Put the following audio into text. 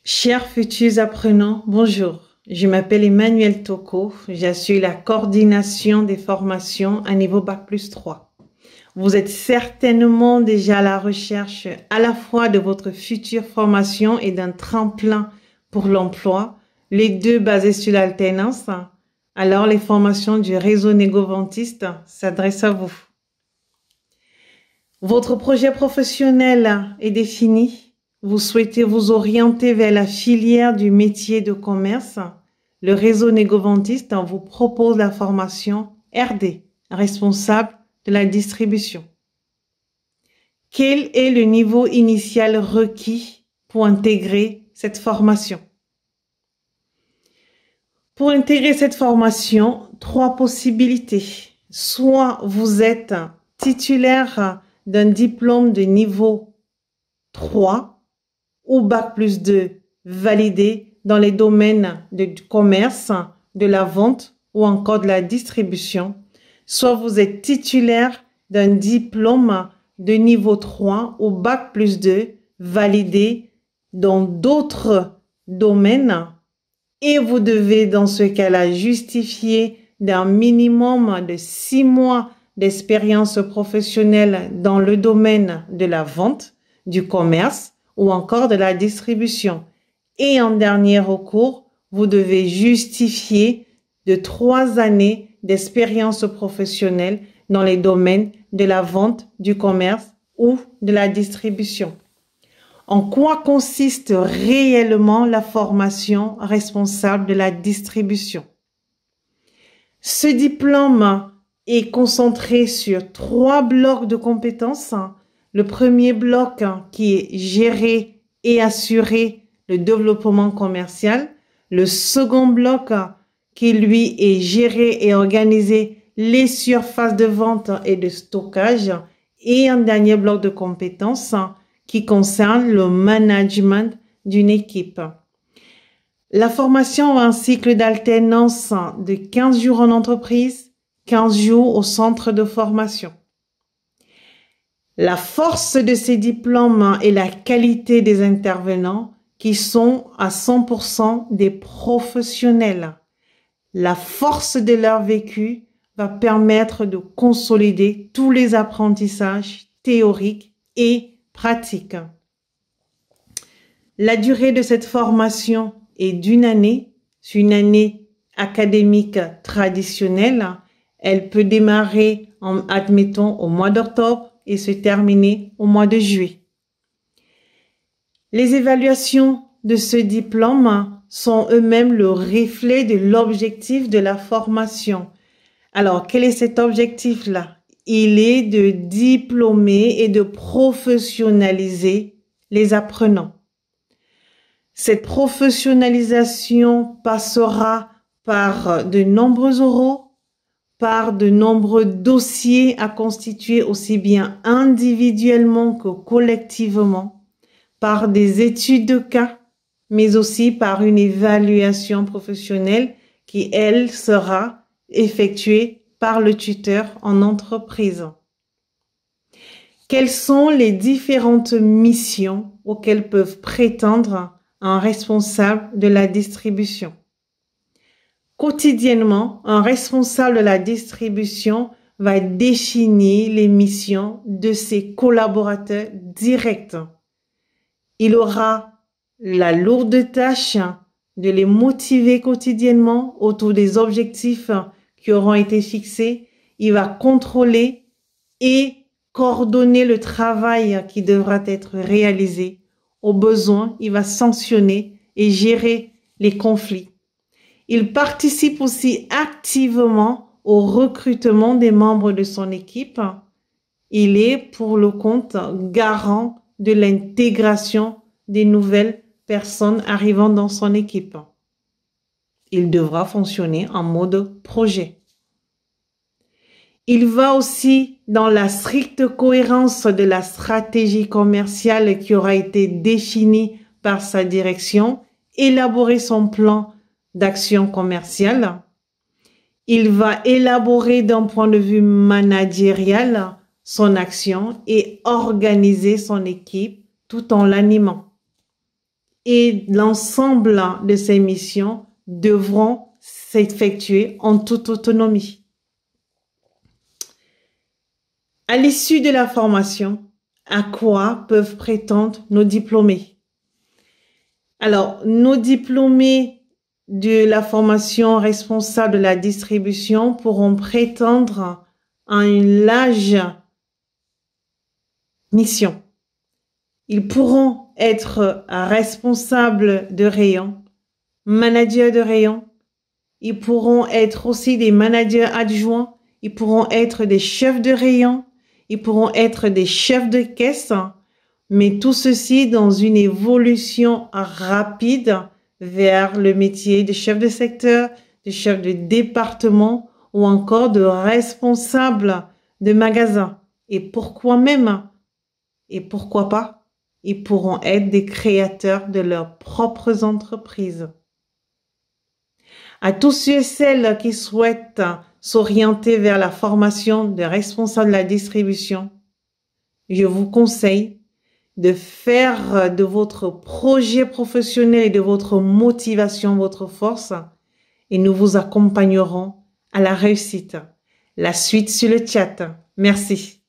Chers futurs apprenants, bonjour. Je m'appelle Emmanuel Toko. J'assure la coordination des formations à niveau Bac+3. Vous êtes certainement déjà à la recherche à la fois de votre future formation et d'un tremplin pour l'emploi, les deux basés sur l'alternance. Alors, les formations du réseau Négoventiste s'adressent à vous. Votre projet professionnel est défini. Vous souhaitez vous orienter vers la filière du métier de commerce. Le réseau Négoventiste vous propose la formation RD, responsable de la distribution. Quel est le niveau initial requis pour intégrer cette formation? Pour intégrer cette formation, 3 possibilités. Soit vous êtes titulaire d'un diplôme de niveau 3 ou Bac+2 validé dans les domaines du commerce, de la vente ou encore de la distribution. Soit vous êtes titulaire d'un diplôme de niveau 3 ou Bac+2 validé dans d'autres domaines et vous devez dans ce cas-là justifier d'un minimum de 6 mois d'expérience professionnelle dans le domaine de la vente, du commerce ou encore de la distribution. Et en dernier recours, vous devez justifier de 3 années d'expérience professionnelle dans les domaines de la vente, du commerce ou de la distribution. En quoi consiste réellement la formation responsable de la distribution? Ce diplôme est concentré sur 3 blocs de compétences. Le premier bloc qui est gérer et assurer le développement commercial. Le second bloc qui lui est gérer et organiser les surfaces de vente et de stockage. Et un dernier bloc de compétences qui concerne le management d'une équipe. La formation a un cycle d'alternance de 15 jours en entreprise, 15 jours au centre de formation. La force de ces diplômes est la qualité des intervenants qui sont à 100% des professionnels. La force de leur vécu va permettre de consolider tous les apprentissages théoriques et pratiques. La durée de cette formation est d'1 année. C'est une année académique traditionnelle. Elle peut démarrer, admettons, au mois d'octobre et se terminer au mois de juillet. Les évaluations de ce diplôme sont eux-mêmes le reflet de l'objectif de la formation. Alors, quel est cet objectif-là? Il est de diplômer et de professionnaliser les apprenants. Cette professionnalisation passera par de nombreux oraux, par de nombreux dossiers à constituer aussi bien individuellement que collectivement, par des études de cas, mais aussi par une évaluation professionnelle qui, elle, sera effectuée par le tuteur en entreprise. Quelles sont les différentes missions auxquelles peuvent prétendre un responsable de la distribution? Quotidiennement, un responsable de la distribution va définir les missions de ses collaborateurs directs. Il aura la lourde tâche de les motiver quotidiennement autour des objectifs qui auront été fixés. Il va contrôler et coordonner le travail qui devra être réalisé. Au besoin, il va sanctionner et gérer les conflits. Il participe aussi activement au recrutement des membres de son équipe. Il est, pour le compte, garant de l'intégration des nouvelles personnes arrivant dans son équipe. Il devra fonctionner en mode projet. Il va aussi dans la stricte cohérence de la stratégie commerciale qui aura été définie par sa direction, élaborer son plan d'action commerciale. Il va élaborer d'un point de vue managérial son action et organiser son équipe tout en l'animant. et l'ensemble de ces missions devront s'effectuer en toute autonomie. À l'issue de la formation, à quoi peuvent prétendre nos diplômés? Alors, nos diplômés de la formation responsable de la distribution pourront prétendre à une large mission. Ils pourront être responsables de rayon, managers de rayon. Ils pourront être aussi des managers adjoints. Ils pourront être des chefs de rayon. Ils pourront être des chefs de caisse. Mais tout ceci dans une évolution rapide vers le métier de chef de secteur, de chef de département ou encore de responsable de magasin. Et pourquoi même? Et pourquoi pas? Ils pourront être des créateurs de leurs propres entreprises. À tous ceux et celles qui souhaitent s'orienter vers la formation de responsable de la distribution, je vous conseille de faire de votre projet professionnel et de votre motivation votre force et nous vous accompagnerons à la réussite. La suite sur le chat. Merci.